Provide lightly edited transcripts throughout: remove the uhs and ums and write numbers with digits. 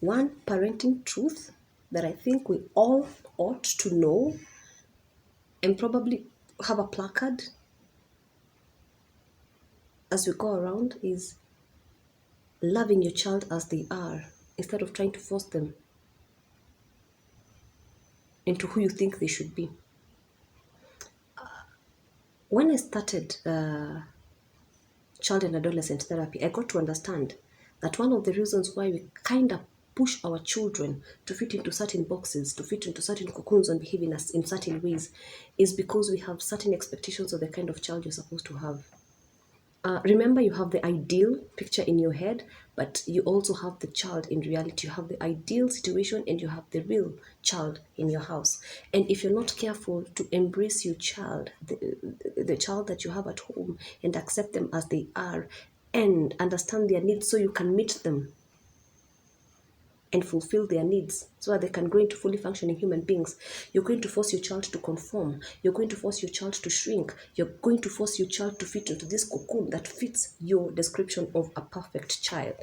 one parenting truth that I think we all ought to know and probably have a placard as we go around is loving your child as they are instead of trying to force them into who you think they should be. When I started child and adolescent therapy, I got to understand that one of the reasons why we kind of push our children to fit into certain boxes, to fit into certain cocoons and behave in certain ways is because we have certain expectations of the kind of child you're supposed to have. Remember, you have the ideal picture in your head, but you also have the child in reality. You have the ideal situation and you have the real child in your house. And if you're not careful to embrace your child, the child that you have at home, and accept them as they are and understand their needs so you can meet them and fulfill their needs so that they can grow into fully functioning human beings. You're going to force your child to conform. You're going to force your child to shrink. You're going to force your child to fit into this cocoon that fits your description of a perfect child.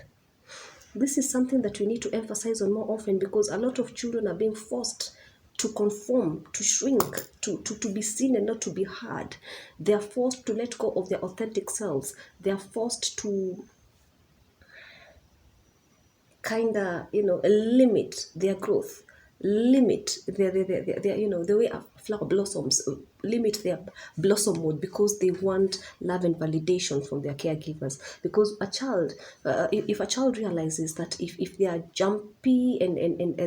This is something that we need to emphasize on more often because a lot of children are being forced to conform, to shrink, to be seen and not to be heard. They are forced to let go of their authentic selves. They are forced to kind of limit their growth, limit their the way a flower blossoms, limit their blossom mode because they want love and validation from their caregivers. Because a child, if a child realizes that if they are jumpy and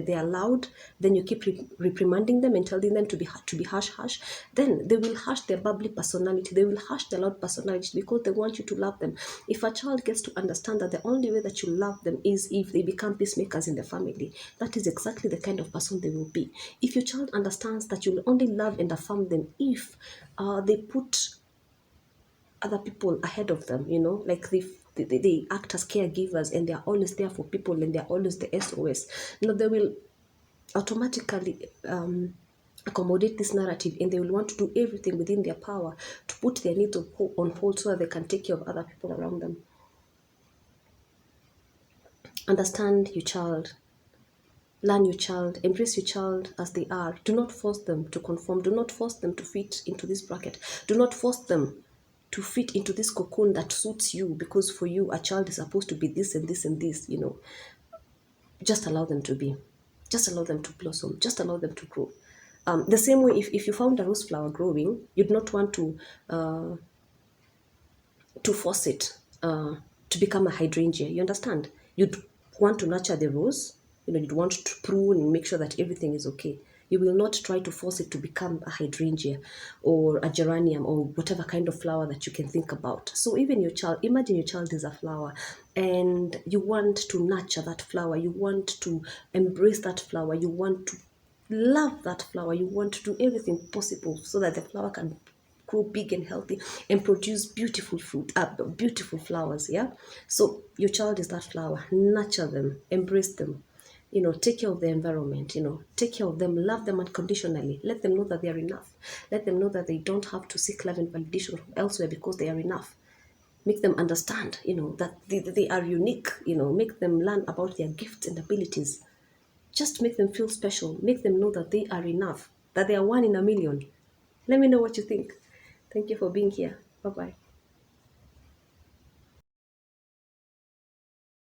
they are loud, then you keep reprimanding them and telling them to be hush, then they will hush their bubbly personality, they will hush their loud personality because they want you to love them. If a child gets to understand that the only way that you love them is if they become peacemakers in the family, that is exactly the kind of person they will be. If your child understands that you will only love and affirm them if they put other people ahead of them, like they act as caregivers and they are always there for people and they are always the SOS, they will automatically accommodate this narrative and they will want to do everything within their power to put their needs on hold so that they can take care of other people around them. Understand your child. Learn your child, embrace your child as they are. Do not force them to conform. Do not force them to fit into this bracket. Do not force them to fit into this cocoon that suits you because for you, a child is supposed to be this and this and this, Just allow them to be. Just allow them to blossom. Just allow them to grow. The same way, if you found a rose flower growing, you'd not want to force it to become a hydrangea. You understand? You'd want to nurture the rose. You'd want to prune and make sure that everything is okay. You will not try to force it to become a hydrangea or a geranium or whatever kind of flower that you can think about. So even your child, imagine your child is a flower and you want to nurture that flower. You want to embrace that flower. You want to love that flower. You want to do everything possible so that the flower can grow big and healthy and produce beautiful fruit, beautiful flowers. Yeah. So your child is that flower. Nurture them, embrace them. Take care of the environment. Take care of them, love them unconditionally. Let them know that they are enough. Let them know that they don't have to seek love and validation from elsewhere because they are enough. Make them understand, that they are unique. Make them learn about their gifts and abilities. Just make them feel special. Make them know that they are enough, that they are one in a million. Let me know what you think. Thank you for being here. Bye-bye.